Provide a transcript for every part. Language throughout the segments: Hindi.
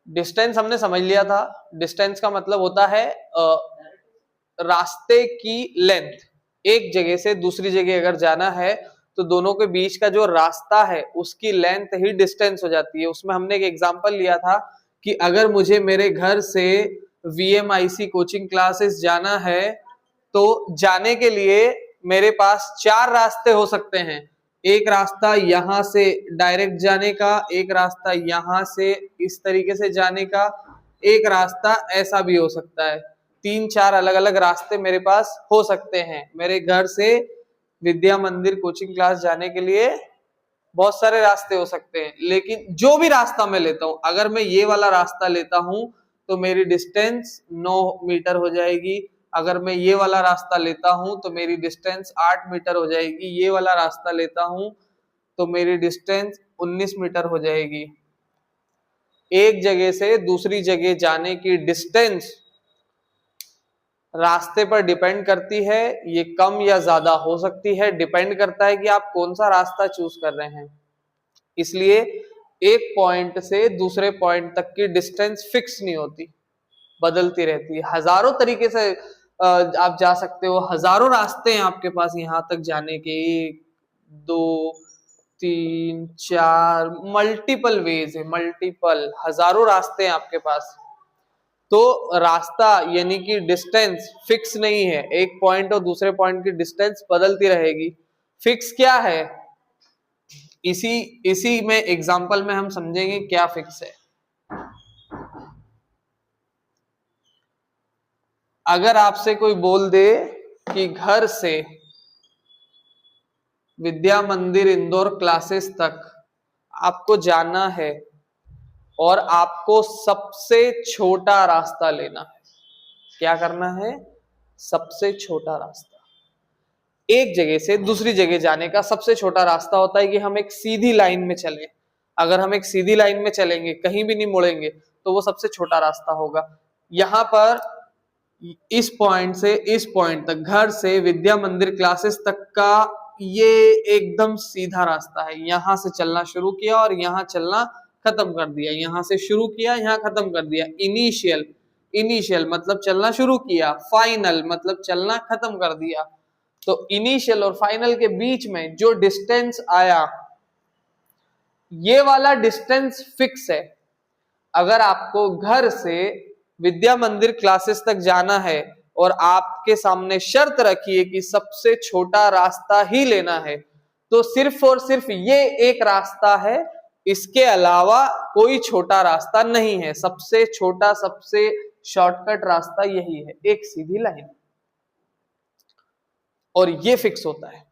डिस्टेंस हमने समझ लिया था। डिस्टेंस का मतलब होता है रास्ते की लेंथ। एक जगह से दूसरी जगह अगर जाना है तो दोनों के बीच का जो रास्ता है उसकी लेंथ ही डिस्टेंस हो जाती है। उसमें हमने एक एग्जांपल लिया था कि अगर मुझे मेरे घर से VMIC कोचिंग क्लासेस जाना है तो जाने के लिए मेरे पास 4 रास्ते हो सकते हैं। एक रास्ता यहां से डायरेक्ट जाने का, एक रास्ता यहां से इस तरीके से जाने का, एक रास्ता ऐसा भी हो सकता है। 3-4 अलग अलग रास्ते मेरे पास हो सकते हैं। मेरे घर से विद्या मंदिर कोचिंग क्लास जाने के लिए बहुत सारे रास्ते हो सकते हैं, लेकिन जो भी रास्ता मैं लेता हूं, अगर मैं ये वाला रास्ता लेता हूं तो मेरी डिस्टेंस 9 मीटर हो जाएगी। अगर मैं ये वाला रास्ता लेता हूं तो मेरी डिस्टेंस 8 मीटर हो जाएगी। ये वाला रास्ता लेता हूं तो मेरी डिस्टेंस 19 मीटर हो जाएगी। एक जगह से दूसरी जगह जाने की डिस्टेंस रास्ते पर डिपेंड करती है। ये कम या ज्यादा हो सकती है, डिपेंड करता है कि आप कौन सा रास्ता चूज कर रहे हैं। इसलिए एक पॉइंट से दूसरे पॉइंट तक की डिस्टेंस फिक्स नहीं होती, बदलती रहती है। हजारों तरीके से आप जा सकते हो, हजारों रास्ते हैं आपके पास यहाँ तक जाने के। 1 2 3 4 मल्टीपल वेज है, मल्टीपल हजारों रास्ते हैं आपके पास। तो रास्ता यानी कि डिस्टेंस फिक्स नहीं है। एक पॉइंट और दूसरे पॉइंट की डिस्टेंस बदलती रहेगी। फिक्स क्या है, इसी में एग्जांपल में हम समझेंगे क्या फिक्स है। अगर आपसे कोई बोल दे कि घर से विद्या मंदिर इंदौर क्लासेस तक आपको जाना है और आपको सबसे छोटा रास्ता लेना है, क्या करना है, सबसे छोटा रास्ता। एक जगह से दूसरी जगह जाने का सबसे छोटा रास्ता होता है कि हम एक सीधी लाइन में चलें। अगर हम एक सीधी लाइन में चलेंगे, कहीं भी नहीं मुड़ेंगे, तो वो सबसे छोटा रास्ता होगा। यहां पर इस पॉइंट से इस पॉइंट तक, घर से विद्या मंदिर क्लासेस तक का ये एकदम सीधा रास्ता है। यहां से चलना शुरू किया और यहां चलना खत्म कर दिया। यहां से शुरू किया, यहां खत्म कर दिया। इनिशियल, इनिशियल मतलब चलना शुरू किया, फाइनल मतलब चलना खत्म कर दिया। तो इनिशियल और फाइनल के बीच में जो डिस्टेंस आया, ये वाला डिस्टेंस फिक्स है। अगर आपको घर से विद्या मंदिर क्लासेस तक जाना है और आपके सामने शर्त रखी है कि सबसे छोटा रास्ता ही लेना है, तो सिर्फ और सिर्फ ये एक रास्ता है, इसके अलावा कोई छोटा रास्ता नहीं है। सबसे छोटा, सबसे शॉर्टकट रास्ता यही है, एक सीधी लाइन। और ये फिक्स होता है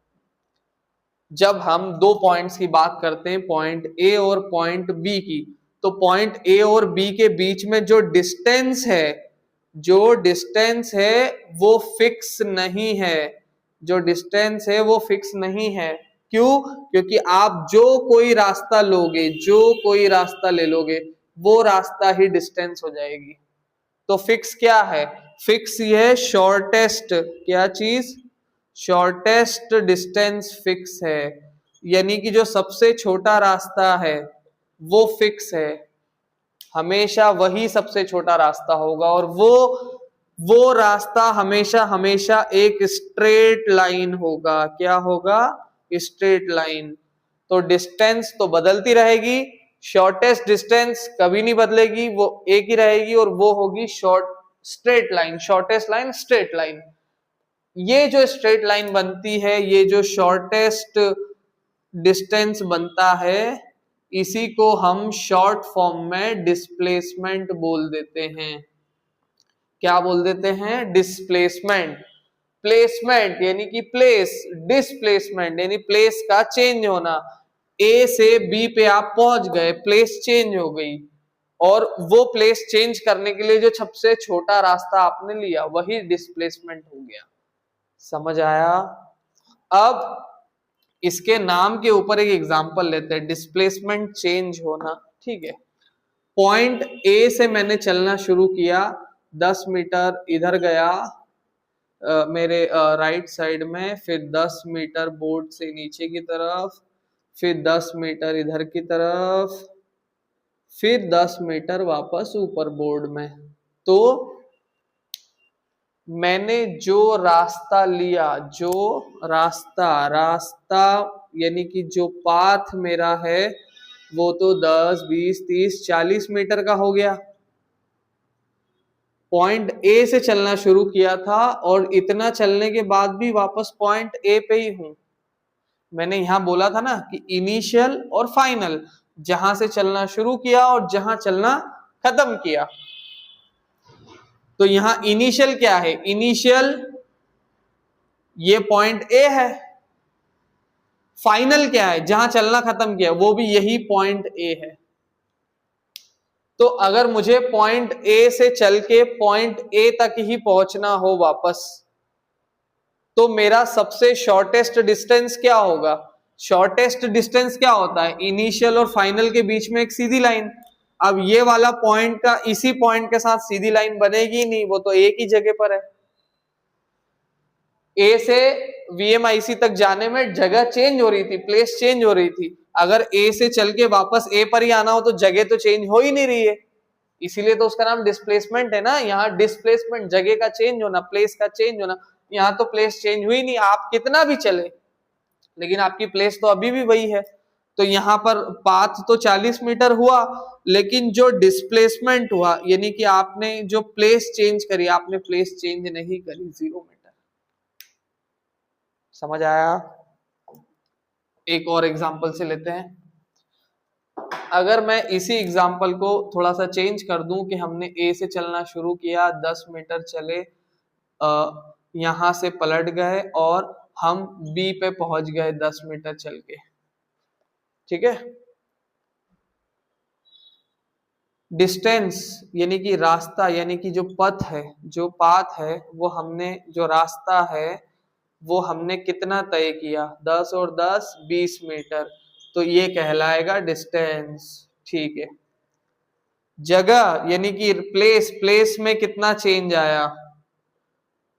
जब हम दो पॉइंट्स की बात करते हैं, पॉइंट ए और पॉइंट बी की। तो पॉइंट ए और बी के बीच में जो डिस्टेंस है, जो डिस्टेंस है वो फिक्स नहीं है। जो डिस्टेंस है वो फिक्स नहीं है। क्यों? क्योंकि आप जो कोई रास्ता लोगे, जो कोई रास्ता ले लोगे, वो रास्ता ही डिस्टेंस हो जाएगी। तो फिक्स क्या है? फिक्स ये है शॉर्टेस्ट, क्या चीज? शॉर्टेस्ट डिस्टेंस फिक्स है। यानी कि जो सबसे छोटा रास्ता है वो फिक्स है, हमेशा वही सबसे छोटा रास्ता होगा। और वो रास्ता हमेशा हमेशा एक स्ट्रेट लाइन होगा। क्या होगा? Straight line. तो डिस्टेंस तो बदलती रहेगी, शॉर्टेस्ट डिस्टेंस कभी नहीं बदलेगी, वो एक ही रहेगी, और वो होगी straight line, shortest line, straight line. ये जो स्ट्रेट लाइन बनती है, ये जो शॉर्टेस्ट डिस्टेंस बनता है, इसी को हम शॉर्ट फॉर्म में डिस्प्लेसमेंट बोल देते हैं। क्या बोल देते हैं? डिस्प्लेसमेंट। प्लेसमेंट यानी कि प्लेस, डिस्प्लेसमेंट यानी प्लेस का चेंज होना। ए से बी पे आप पहुंच गए, प्लेस चेंज हो गई, और वो प्लेस चेंज करने के लिए जो सबसे छोटा रास्ता आपने लिया वही डिस्प्लेसमेंट हो गया। समझ आया? अब इसके नाम के ऊपर एक एग्जांपल लेते हैं, डिस्प्लेसमेंट चेंज होना। ठीक है, पॉइंट ए से मैंने चलना शुरू किया, 10 मीटर इधर गया मेरे राइट साइड में, फिर 10 मीटर बोर्ड से नीचे की तरफ, फिर 10 मीटर इधर की तरफ, फिर 10 मीटर वापस ऊपर बोर्ड में। तो मैंने जो रास्ता लिया, जो रास्ता यानी कि जो पाथ मेरा है वो तो 10, 20, 30, 40 मीटर का हो गया। पॉइंट ए से चलना शुरू किया था और इतना चलने के बाद भी वापस पॉइंट ए पे ही हूं। मैंने यहां बोला था ना कि इनिशियल और फाइनल, जहां से चलना शुरू किया और जहां चलना खत्म किया। तो यहां इनिशियल क्या है? इनिशियल ये पॉइंट ए है। फाइनल क्या है? जहां चलना खत्म किया, वो भी यही पॉइंट ए है। तो अगर मुझे पॉइंट ए से चल के पॉइंट ए तक ही पहुंचना हो वापस, तो मेरा सबसे शॉर्टेस्ट डिस्टेंस क्या होगा? शॉर्टेस्ट डिस्टेंस क्या होता है? इनिशियल और फाइनल के बीच में एक सीधी लाइन। अब ये वाला पॉइंट का इसी पॉइंट के साथ सीधी लाइन बनेगी नहीं, वो तो एक ही जगह पर है। ए से वीएमआईसी तक जाने में जगह चेंज हो रही थी, प्लेस चेंज हो रही थी। अगर ए से चल के वापस ए पर ही आना हो तो जगह तो चेंज हो ही नहीं रही है, इसीलिए तो उसका नाम डिस्प्लेसमेंट है ना। यहाँ डिस्प्लेसमेंट, जगह का चेंज होना, प्लेस का चेंज होना। यहाँ तो प्लेस चेंज हुई नहीं, आप कितना भी चले लेकिन आपकी प्लेस तो अभी भी वही है। तो यहाँ पर पाथ तो 40 मीटर हुआ, लेकिन जो डिस्प्लेसमेंट हुआ यानी कि आपने जो प्लेस चेंज करी, आपने प्लेस चेंज नहीं करी, 0 मीटर। समझ आया? एक और एग्जांपल से लेते हैं। अगर मैं इसी एग्जांपल को थोड़ा सा चेंज कर दूं कि हमने ए से चलना शुरू किया, 10 मीटर चले, यहां से पलट गए और हम बी पे पहुंच गए 10 मीटर चल के। ठीक है? डिस्टेंस यानी कि रास्ता, यानी कि जो पथ है, जो पाथ है, वो हमने, जो रास्ता है वो हमने कितना तय किया? 10 और 10 20 मीटर। तो ये कहलाएगा डिस्टेंस। ठीक है। जगह यानी कि प्लेस, प्लेस में कितना चेंज आया?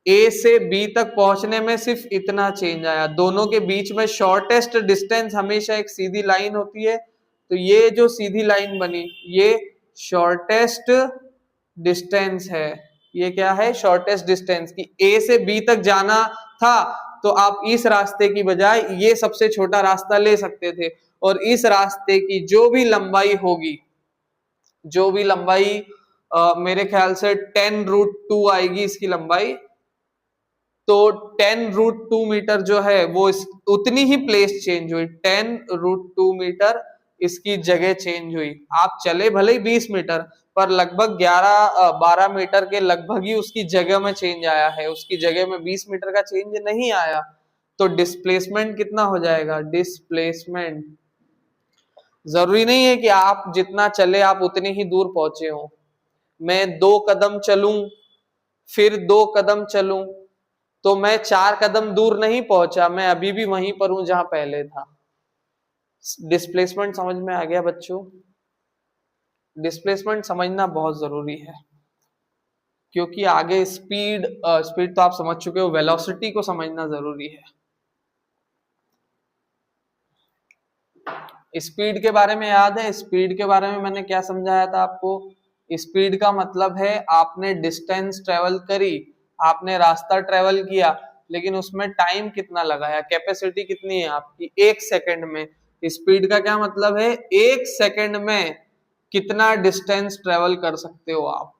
ए से बी तक पहुंचने में सिर्फ इतना चेंज आया। दोनों के बीच में शॉर्टेस्ट डिस्टेंस हमेशा एक सीधी लाइन होती है, तो ये जो सीधी लाइन बनी ये शॉर्टेस्ट डिस्टेंस है। ये क्या है? Shortest distance. की ए से बी तक जाना था तो आप इस रास्ते की बजाय ये सबसे छोटा रास्ता ले सकते थे, और इस रास्ते की जो भी लंबाई होगी, जो भी लंबाई मेरे ख्याल से 10√2 आएगी इसकी लंबाई, तो 10√2 मीटर जो है वो उतनी ही प्लेस चेंज हुई। 10√2 मीटर इसकी जगह चेंज हुई। आप चले भले ही 20 मीटर, पर लगभग 11-12 मीटर के लगभग ही उसकी जगह में चेंज आया है, उसकी जगह में 20 मीटर का चेंज नहीं आया। तो डिस्प्लेसमेंट कितना हो जाएगा? डिस्प्लेसमेंट, जरूरी नहीं है कि आप जितना चले आप उतनी ही दूर पहुंचे हो। मैं 2 कदम चलूं फिर 2 कदम चलूं तो मैं 4 कदम दूर नहीं पहुंचा, मैं अभी भी वहीं पर हूं जहां पहले था। डिस्प्लेसमेंट समझ में आ गया बच्चों? डिस्प्लेसमेंट समझना बहुत जरूरी है, क्योंकि आगे स्पीड तो आप समझ चुके हो, वेलोसिटी को समझना जरूरी है। स्पीड के बारे में याद है? स्पीड के बारे में मैंने क्या समझाया था आपको? स्पीड का मतलब है आपने डिस्टेंस ट्रेवल करी, आपने रास्ता ट्रेवल किया, लेकिन उसमें टाइम कितना लगाया, कैपेसिटी कितनी है आपकी? 1 सेकंड में। स्पीड का क्या मतलब है? 1 सेकंड में कितना डिस्टेंस ट्रेवल कर सकते हो आप।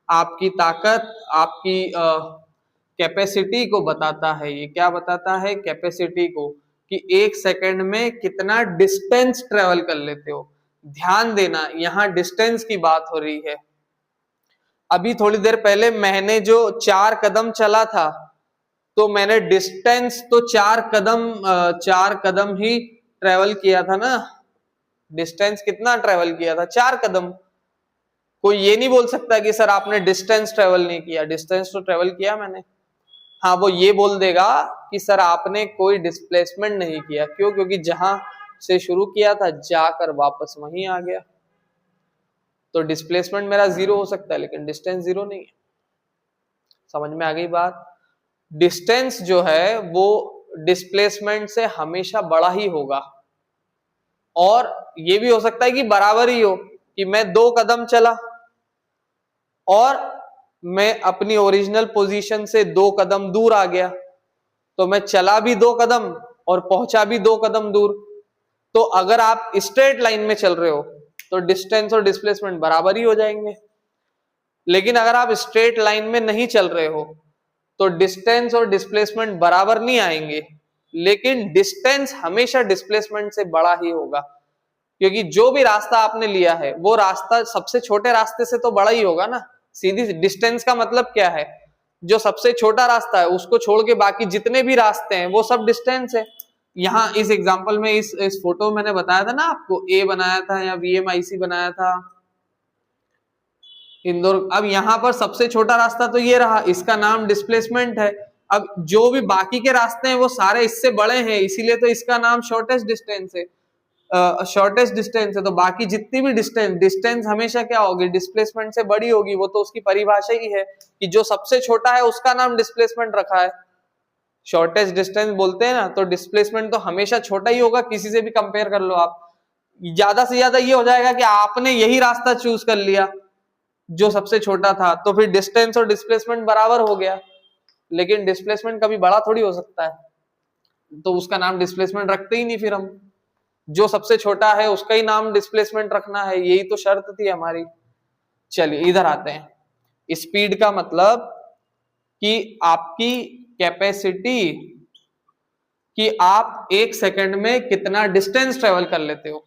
आपकी ताकत, आपकी कैपेसिटी को बताता है। ये क्या बताता है? कैपेसिटी को, कि 1 सेकंड में कितना डिस्टेंस ट्रेवल कर लेते हो। ध्यान देना, यहां डिस्टेंस की बात हो रही है। अभी थोड़ी देर पहले मैंने जो 4 कदम चला था, तो मैंने डिस्टेंस तो 4 कदम ही ट्रेवल किया था ना। डिस्टेंस कितना ट्रेवल किया था? 4 कदम। कोई ये नहीं बोल सकता कि सर आपने डिस्टेंस ट्रेवल नहीं किया। डिस्टेंस तो ट्रेवल किया मैंने। हाँ, वो ये बोल देगा कि सर आपने कोई डिस्प्लेसमेंट नहीं किया। क्यों? क्योंकि जहां से शुरू किया था जाकर वापस वहीं आ गया। तो डिस्प्लेसमेंट मेरा 0 हो सकता है, लेकिन डिस्टेंस 0 नहीं है। समझ में आ गई बात? डिस्टेंस जो है वो डिस्प्लेसमेंट से हमेशा बड़ा ही होगा। और ये भी हो सकता है कि बराबर ही हो, कि मैं 2 कदम चला और मैं अपनी ओरिजिनल पोजीशन से 2 कदम दूर आ गया, तो मैं चला भी 2 कदम और पहुंचा भी 2 कदम दूर। तो अगर आप स्ट्रेट लाइन में चल रहे हो तो डिस्टेंस और डिस्प्लेसमेंट बराबर ही हो जाएंगे। लेकिन अगर आप स्ट्रेट लाइन में नहीं चल रहे हो तो डिस्टेंस और डिस्प्लेसमेंट बराबर नहीं आएंगे, लेकिन डिस्टेंस हमेशा डिस्प्लेसमेंट से बड़ा ही होगा, क्योंकि जो भी रास्ता आपने लिया है वो रास्ता सबसे छोटे रास्ते से तो बड़ा ही होगा ना। सीधी डिस्टेंस का मतलब क्या है, जो सबसे छोटा रास्ता है उसको छोड़ के बाकी जितने भी रास्ते हैं वो सब डिस्टेंस है। यहाँ इस एग्जांपल में इस फोटो मैंने बताया था ना आपको, ए बनाया था या VMIC बनाया था इंदौर। अब यहाँ पर सबसे छोटा रास्ता तो ये रहा, इसका नाम डिस्प्लेसमेंट है। अब जो भी बाकी के रास्ते हैं वो सारे इससे बड़े हैं, इसीलिए तो इसका नाम शॉर्टेस्ट डिस्टेंस है, शॉर्टेस्ट डिस्टेंस है। तो बाकी जितनी भी डिस्टेंस हमेशा क्या होगी, डिस्प्लेसमेंट से बड़ी होगी। वो तो उसकी परिभाषा ही है कि जो सबसे छोटा है उसका नाम डिस्प्लेसमेंट रखा है। शॉर्टेस्ट डिस्टेंस बोलते हैं ना, तो डिस्प्लेसमेंट तो हमेशा छोटा ही होगा, किसी से भी कंपेयर कर लो आप। ज्यादा से ज्यादा ये हो जाएगा कि आपने यही रास्ता चूज कर लिया जो सबसे छोटा था, तो फिर डिस्टेंस और डिस्प्लेसमेंट बराबर हो गया। लेकिन डिस्प्लेसमेंट कभी बड़ा थोड़ी हो सकता है, तो उसका नाम डिस्प्लेसमेंट रखते ही नहीं। फिर हम जो सबसे छोटा है उसका ही नाम डिस्प्लेसमेंट रखना है, यही तो शर्त थी हमारी। चलिए इधर आते हैं। स्पीड का मतलब कि आपकी कैपेसिटी, कि आप 1 सेकंड में कितना डिस्टेंस ट्रेवल कर लेते हो।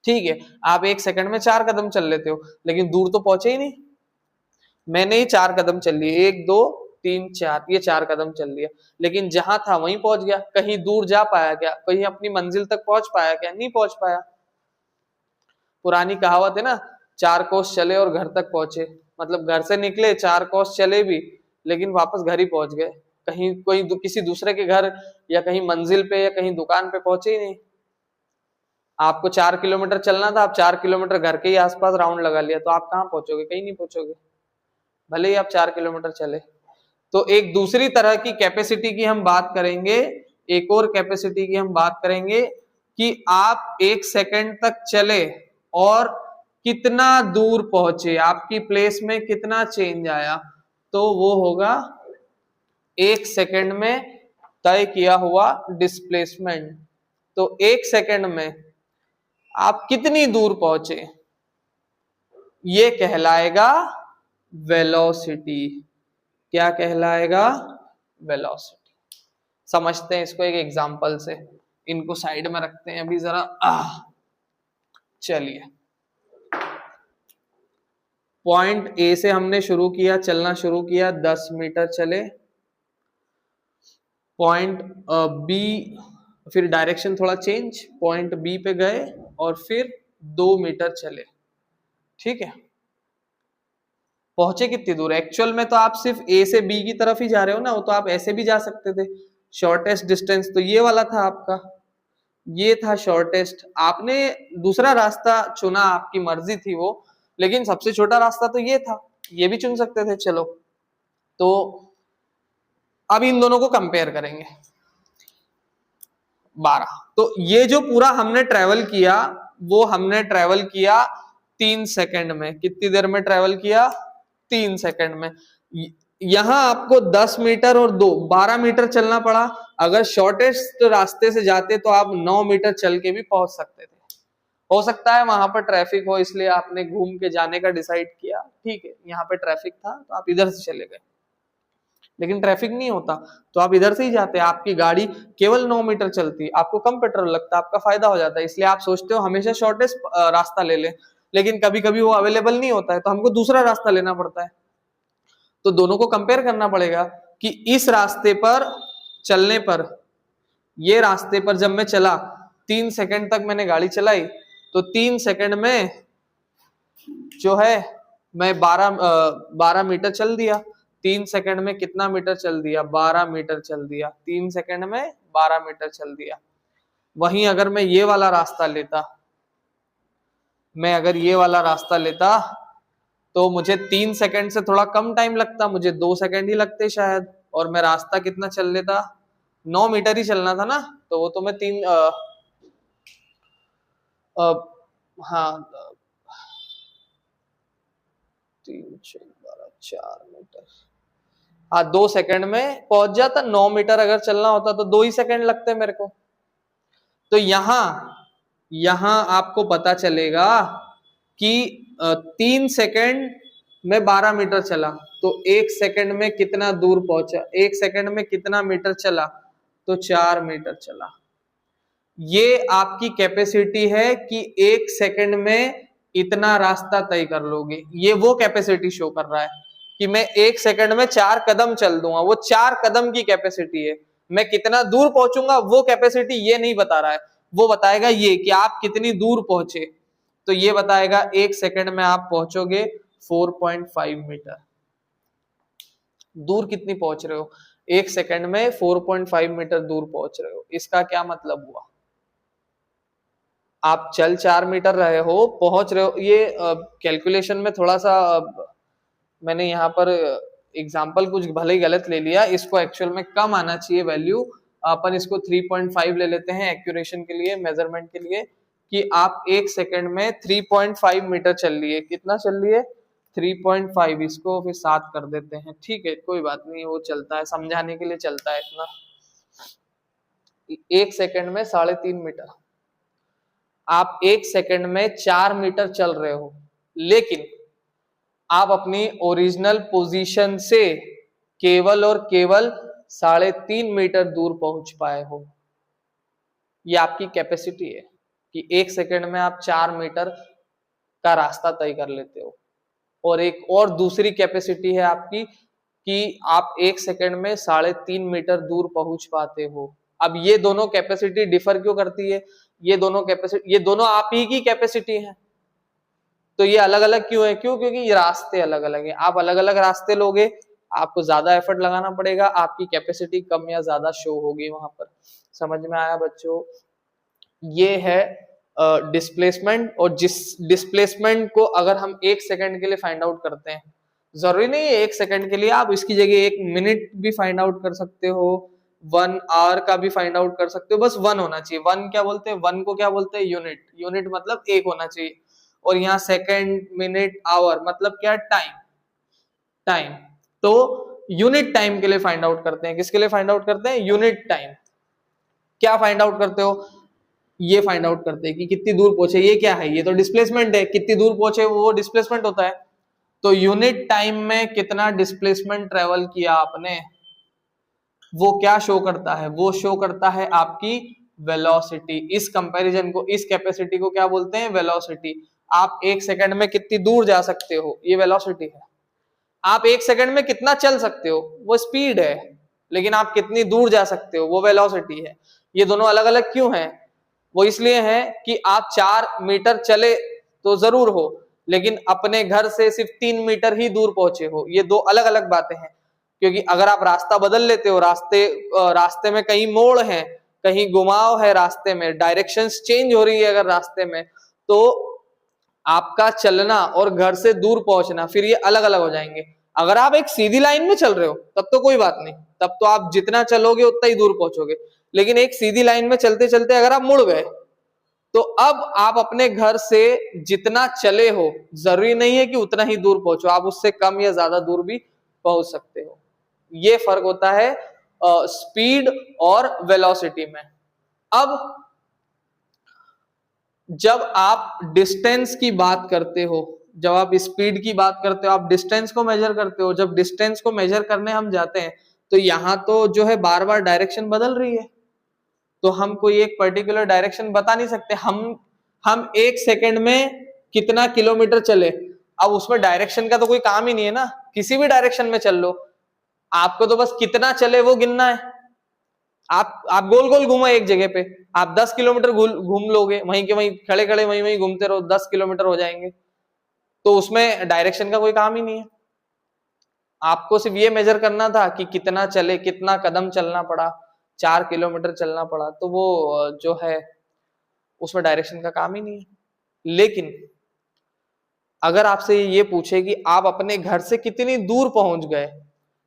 ठीक है, आप 1 सेकंड में 4 कदम चल लेते हो, लेकिन दूर तो पहुंचे ही नहीं। मैंने ही 4 कदम चल लिए, 1 2 3 4, ये 4 कदम चल लिया, लेकिन जहां था वहीं पहुंच गया। कहीं दूर जा पाया क्या, कहीं अपनी मंजिल तक पहुंच पाया क्या, नहीं पहुंच पाया। पुरानी कहावत है ना, 4 कोस चले और घर तक पहुंचे, मतलब घर से निकले 4 कोस चले भी, लेकिन वापस घर ही पहुंच गए। कहीं कोई किसी दूसरे के घर या कहीं मंजिल पे या कहीं दुकान पे पहुंचे ही नहीं। आपको 4 किलोमीटर चलना था, आप 4 किलोमीटर घर के ही आसपास राउंड लगा लिया, तो आप कहाँ पहुंचोगे, कहीं नहीं पहुंचोगे, भले ही आप 4 किलोमीटर चले। तो एक दूसरी तरह की कैपेसिटी की हम बात करेंगे, एक और कैपेसिटी की हम बात करेंगे कि आप 1 सेकंड तक चले और कितना दूर पहुंचे, आपकी प्लेस में कितना चेंज आया, तो वो होगा 1 सेकंड में तय किया हुआ डिस्प्लेसमेंट। तो 1 सेकंड में आप कितनी दूर पहुंचे, ये कहलाएगा वेलोसिटी। क्या कहलाएगा, वेलोसिटी। समझते हैं इसको एक एग्जांपल से, इनको साइड में रखते हैं अभी जरा। चलिए, पॉइंट ए से हमने शुरू किया, चलना शुरू किया, 10 मीटर चले। पॉइंट बी, फिर डायरेक्शन थोड़ा चेंज, पॉइंट बी पे गए और फिर 2 मीटर चले। ठीक है, पहुंचे कितनी दूर, एक्चुअल में तो आप सिर्फ ए से बी की तरफ ही जा रहे हो ना, वो तो आप ऐसे भी जा सकते थे। शॉर्टेस्ट डिस्टेंस तो ये वाला था आपका, ये था शॉर्टेस्ट। आपने दूसरा रास्ता चुना, आपकी मर्जी थी वो, लेकिन सबसे छोटा रास्ता तो ये था, ये भी चुन सकते थे। चलो, तो अब इन दोनों को कंपेयर करेंगे। 12, तो ये जो पूरा हमने ट्रेवल किया वो हमने ट्रेवल किया 3 सेकंड में। कितनी देर में ट्रेवल किया, 3 सेकंड में। यहां आपको 10 मीटर और 12 मीटर चलना पड़ा। अगर शॉर्टेस्ट रास्ते से जाते तो आप 9 मीटर चल के भी पहुंच सकते थे। हो सकता है वहां पर ट्रैफिक हो, इसलिए आपने घूम के जाने का डिसाइड किया। ठीक है, यहाँ पे ट्रैफिक था तो आप इधर से चले गए, लेकिन ट्रैफिक नहीं होता तो आप इधर से ही जाते। आपकी गाड़ी केवल 9 मीटर चलती, आपको कम पेट्रोल लगता, आपका फायदा हो जाता है, इसलिए आप सोचते हो हमेशा शॉर्टेस्ट रास्ता ले लें। लेकिन कभी कभी वो अवेलेबल नहीं होता है तो हमको दूसरा रास्ता लेना पड़ता है। तो दोनों को कंपेयर करना पड़ेगा कि इस रास्ते पर चलने पर, ये रास्ते पर जब मैं चला 3 सेकंड तक मैंने गाड़ी चलाई, तो 3 सेकंड में जो है मैं 12 मीटर चल दिया। 3 सेकंड में कितना मीटर चल दिया, 12 मीटर चल दिया। 3 सेकंड में 12 मीटर चल दिया। वहीं अगर मैं ये वाला रास्ता लेता, तो मुझे 3 सेकंड से थोड़ा कम टाइम लगता, मुझे 2 सेकंड ही लगते शायद, और मैं रास्ता कितना चल लेता, 9 मीटर ही चलना था ना, तो वो तो मैं हाँ 3 6 12 4 मीटर, हाँ 2 सेकंड में पहुंच जाता। 9 मीटर अगर चलना होता तो 2 ही सेकंड लगते मेरे को। तो यहां आपको पता चलेगा कि 3 सेकंड में 12 मीटर चला, तो 1 सेकंड में कितना दूर पहुंचा, 1 सेकंड में कितना मीटर चला, तो 4 मीटर चला। ये आपकी कैपेसिटी है कि 1 सेकंड में इतना रास्ता तय कर लोगे। ये वो कैपेसिटी शो कर रहा है कि मैं 1 सेकंड में 4 कदम चल दूंगा, वो 4 कदम की कैपेसिटी है। मैं कितना दूर पहुंचूंगा वो कैपेसिटी ये नहीं बता रहा है, वो बताएगा ये कि आप कितनी दूर पहुंचे। तो ये बताएगा 1 सेकंड में आप पहुंचोगे 4.5 मीटर। दूर कितनी पहुंच रहे हो, 1 सेकंड में 4.5 मीटर दूर पहुंच रहे हो। इसका क्या मतलब हुआ, आप चल 4 मीटर रहे हो, पहुंच रहे हो। ये कैलकुलेशन में थोड़ा सा मैंने यहाँ पर एग्जाम्पल कुछ भले ही गलत ले लिया, इसको एक्चुअल में कम आना चाहिए वैल्यू। अपन इसको 3.5 ले लेते हैं एक्यूरेशन के लिए, मेजरमेंट के लिए, कि आप 1 सेकंड में 3.5 मीटर चल लिए। कितना चल लिए, 3.5। इसको फिर 7 कर देते हैं, ठीक है कोई बात नहीं, वो चलता है, समझाने के लिए चलता है इतना। 1 सेकंड में 3.5 मीटर, आप 1 सेकंड में 4 मीटर चल रहे हो, लेकिन आप अपनी ओरिजिनल पोजीशन से केवल और केवल 3.5 मीटर दूर पहुंच पाए हो। ये आपकी कैपेसिटी है कि 1 सेकंड में आप 4 मीटर का रास्ता तय कर लेते हो। और एक और दूसरी कैपेसिटी है आपकी कि आप 1 सेकंड में 3.5 मीटर दूर पहुंच पाते हो। अब ये दोनों कैपेसिटी डिफर क्यों करती है, ये दोनों आप ही की कैपेसिटी है, तो ये अलग अलग क्यों है, क्योंकि ये रास्ते अलग अलग है। आप अलग अलग रास्ते लोगे, आपको ज्यादा एफर्ट लगाना पड़ेगा, आपकी कैपेसिटी कम या ज्यादा शो होगी वहां पर। समझ में आया बच्चों, ये है डिस्प्लेसमेंट। और जिस डिस्प्लेसमेंट को अगर हम 1 सेकंड के लिए फाइंड आउट करते हैं, जरूरी नहीं है 1 सेकंड के लिए, आप इसकी जगह 1 मिनट भी फाइंड आउट कर सकते हो, 1 आवर का भी फाइंड आउट कर सकते हो, बस 1 होना चाहिए। 1 क्या बोलते हैं, 1 को क्या बोलते हैं, यूनिट। यूनिट मतलब 1 होना चाहिए। और यहाँ सेकंड, मिनट, आवर मतलब क्या, टाइम। तो यूनिट टाइम के लिए फाइंड आउट करते हैं। किसके लिए फाइंड आउट करते हैं, यूनिट टाइम। क्या फाइंड आउट करते हो, ये फाइंड आउट करते हैं कि कितनी दूर पहुंचे। ये क्या है, ये तो डिस्प्लेसमेंट है, कितनी दूर पहुंचे वो डिस्प्लेसमेंट होता है। तो यूनिट टाइम में कितना डिस्प्लेसमेंट ट्रेवल किया आपने, वो क्या शो करता है, वो शो करता है आपकी वेलोसिटी। इस कंपैरिजन को, इस कैपेसिटी को क्या बोलते हैं, वेलोसिटी। आप 1 सेकंड में कितनी दूर जा सकते हो, ये वेलोसिटी है। आप 1 सेकंड में कितना चल सकते हो, वो स्पीड है। लेकिन आप कितनी दूर जा सकते हो, वो वेलोसिटी है। ये दोनों अलग अलग क्यों हैं, वो इसलिए है कि आप 4 मीटर चले तो जरूर हो, लेकिन अपने घर से सिर्फ 3 मीटर ही दूर पहुंचे हो। ये दो अलग अलग बातें हैं। क्योंकि अगर आप रास्ता बदल लेते हो, रास्ते में कहीं मोड़ है, कहीं घुमाव है, रास्ते में डायरेक्शंस चेंज हो रही है अगर रास्ते में, तो आपका चलना और घर से दूर पहुंचना फिर ये अलग अलग हो जाएंगे। अगर आप एक सीधी लाइन में चल रहे हो तब तो कोई बात नहीं, तब तो आप जितना चलोगे उतना ही दूर पहुंचोगे। लेकिन एक सीधी लाइन में चलते चलते अगर आप मुड़ गए, तो अब आप अपने घर से जितना चले हो, जरूरी नहीं है कि उतना ही दूर पहुंचो, आप उससे कम या ज्यादा दूर भी पहुंच सकते हो। ये फर्क होता है स्पीड और वेलोसिटी में। अब जब आप डिस्टेंस की बात करते हो, जब आप स्पीड की बात करते हो, आप डिस्टेंस को मेजर करते हो। जब डिस्टेंस को मेजर करने हम जाते हैं, तो यहाँ तो जो है बार बार डायरेक्शन बदल रही है, तो हम कोई एक पर्टिकुलर डायरेक्शन बता नहीं सकते। हम 1 सेकंड में कितना किलोमीटर चले, अब उसमें डायरेक्शन का तो कोई काम ही नहीं है ना, किसी भी डायरेक्शन में चल लो, आपको तो बस कितना चले वो गिनना है। आप गोल गोल घूमो एक जगह पे, आप 10 किलोमीटर घूम लोगे, वहीं के वहीं खड़े खड़े वहीं वहीं घूमते रहो, 10 किलोमीटर हो जाएंगे, तो उसमें डायरेक्शन का कोई काम ही नहीं है। आपको सिर्फ ये मेजर करना था कि कितना चले, कितना कदम चलना पड़ा, 4 किलोमीटर चलना पड़ा, तो वो जो है उसमें डायरेक्शन का काम ही नहीं है। लेकिन अगर आपसे ये पूछे कि आप अपने घर से कितनी दूर पहुंच गए,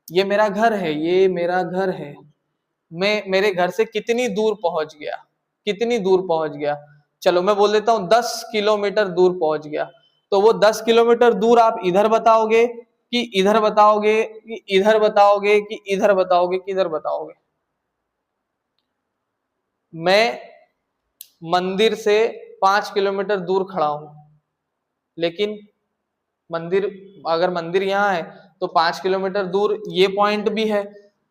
ये मेरा घर है, ये मेरा घर है, मैं मेरे घर से कितनी दूर पहुंच गया, कितनी दूर पहुंच गया, चलो मैं बोल देता हूं 10 किलोमीटर दूर पहुंच गया, तो वो 10 किलोमीटर दूर आप इधर बताओगे कि इधर बताओगे कि इधर बताओगे कि इधर बताओगे कि इधर बताओगे? मैं मंदिर से 5 किलोमीटर दूर खड़ा हूं, लेकिन मंदिर, अगर मंदिर यहाँ है तो 5 किलोमीटर दूर ये पॉइंट भी है,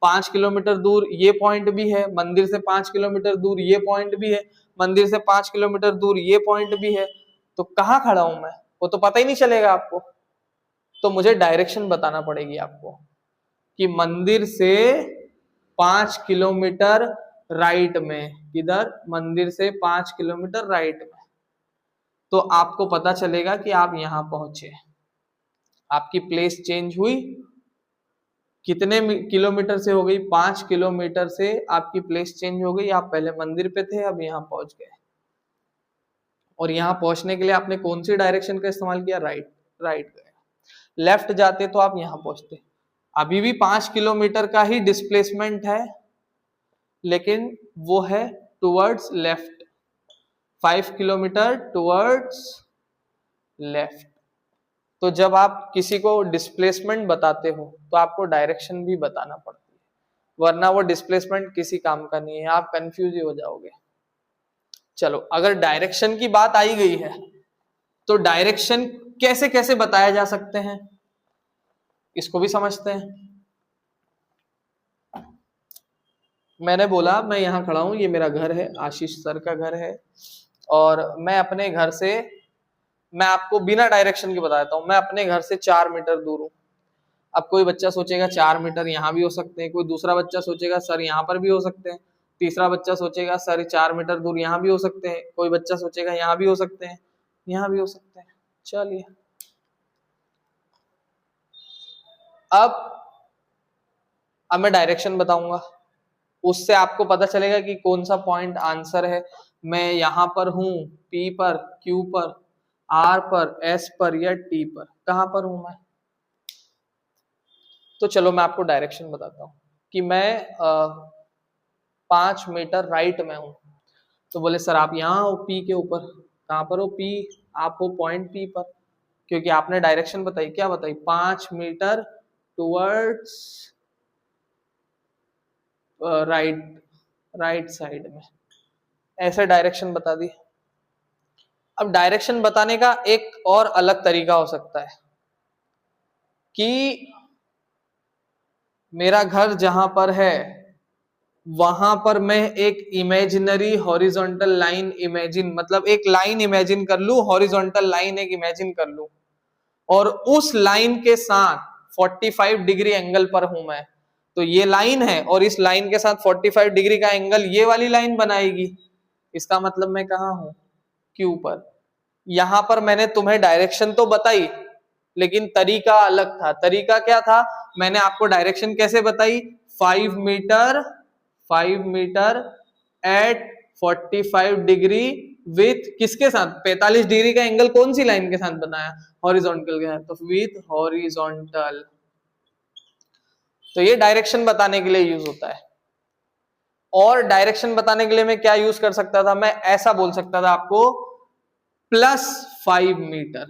5 किलोमीटर दूर ये पॉइंट भी है, मंदिर से 5 किलोमीटर दूर ये पॉइंट भी है, मंदिर से 5 किलोमीटर दूर ये पॉइंट भी है, तो कहाँ खड़ा हूं मैं? वो तो पता ही नहीं चलेगा आपको। तो मुझे डायरेक्शन बताना पड़ेगी आपको कि मंदिर से 5 किलोमीटर राइट में, किधर? मंदिर से 5 किलोमीटर राइट में, तो आपको पता चलेगा कि आप यहां पहुंचे। आपकी प्लेस चेंज हुई, कितने किलोमीटर से हो गई? 5 किलोमीटर से आपकी प्लेस चेंज हो गई। आप पहले मंदिर पे थे, अब यहाँ पहुंच गए। और यहाँ पहुंचने के लिए आपने कौन सी डायरेक्शन का इस्तेमाल किया? राइट। राइट गए। लेफ्ट जाते तो आप यहाँ पहुंचते। अभी भी 5 किलोमीटर का ही डिस्प्लेसमेंट है, लेकिन वो है towards left, 5 kilometre towards left. तो जब आप किसी को डिस्प्लेसमेंट बताते हो तो आपको डायरेक्शन भी बताना पड़ती है, वरना वो डिस्प्लेसमेंट किसी काम का नहीं है, आप कंफ्यूज ही हो जाओगे। चलो, अगर डायरेक्शन की बात आई गई है तो डायरेक्शन कैसे कैसे बताया जा सकते हैं, इसको भी समझते हैं। मैंने बोला मैं यहां खड़ा हूं, ये मेरा घर है, आशीष सर का घर है, और मैं अपने घर से, मैं आपको बिना डायरेक्शन के बता देता हूं, मैं अपने घर से 4 मीटर दूर हूं। अब कोई बच्चा सोचेगा 4 मीटर यहाँ भी हो सकते हैं, कोई दूसरा बच्चा सोचेगा सर यहाँ पर भी हो सकते हैं, तीसरा बच्चा सोचेगा सर 4 मीटर दूर यहाँ भी हो सकते हैं, कोई बच्चा सोचेगा यहाँ भी हो सकते हैं, यहाँ भी हो सकते हैं। चलिए, अब मैं डायरेक्शन बताऊंगा, उससे आपको पता चलेगा कि कौन सा पॉइंट आंसर है। मैं यहाँ पर हूं, P पर, Q पर, R पर, S पर या T पर, कहां पर हूं मैं? तो चलो मैं आपको डायरेक्शन बताता हूं कि मैं 5 मीटर राइट में हूं। तो बोले सर आप यहाँ हो P के ऊपर, कहां पर हो? P, आप हो पॉइंट P पर, क्योंकि आपने डायरेक्शन बताई, क्या बताई? 5 मीटर टुवर्ड्स राइट साइड में, ऐसे डायरेक्शन बता दी। अब डायरेक्शन बताने का एक और अलग तरीका हो सकता है कि मेरा घर जहां पर है वहां पर मैं एक इमेजिनरी हॉरिजॉन्टल लाइन इमेजिन, मतलब एक लाइन इमेजिन कर लूं, हॉरिजॉन्टल लाइन एक इमेजिन कर लूं, और उस लाइन के साथ 45 डिग्री एंगल पर हूं मैं। तो ये लाइन है और इस लाइन के साथ 45 डिग्री का एंगल ये वाली लाइन बनाएगी। इसका मतलब मैं कहां हूं? Q पर। यहां पर मैंने तुम्हें डायरेक्शन तो बताई, लेकिन तरीका अलग था। तरीका क्या था? मैंने आपको डायरेक्शन कैसे बताई? 5 मीटर एट 45 डिग्री विथ किसके साथ? 45 डिग्री का एंगल कौन सी लाइन के साथ बनाया? हॉरिजॉन्टल के साथ, तो विथ हॉरिजॉन्टल। तो ये डायरेक्शन बताने के लिए यूज होता है। और डायरेक्शन बताने के लिए मैं क्या यूज कर सकता था? मैं ऐसा बोल सकता था आपको, +5 मीटर।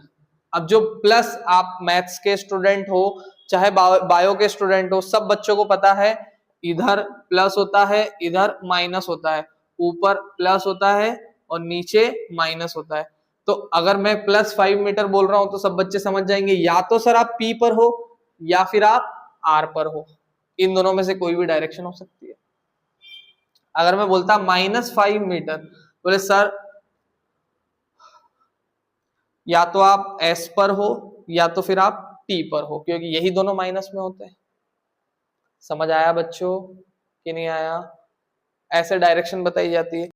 अब जो प्लस, आप मैथ्स के स्टूडेंट हो चाहे बायो के स्टूडेंट हो, सब बच्चों को पता है इधर प्लस होता है, इधर माइनस होता है, ऊपर प्लस होता है और नीचे माइनस होता है। तो अगर मैं +5 मीटर बोल रहा हूं तो सब बच्चे समझ जाएंगे या तो सर आप P पर हो या फिर आप R पर हो, इन दोनों में से कोई भी डायरेक्शन हो सकती है। अगर मैं बोलता -5 मीटर, बोले सर या तो आप S पर हो या तो फिर आप T पर हो, क्योंकि यही दोनों माइनस में होते हैं। समझ आया बच्चों कि नहीं आया? ऐसे डायरेक्शन बताई जाती है।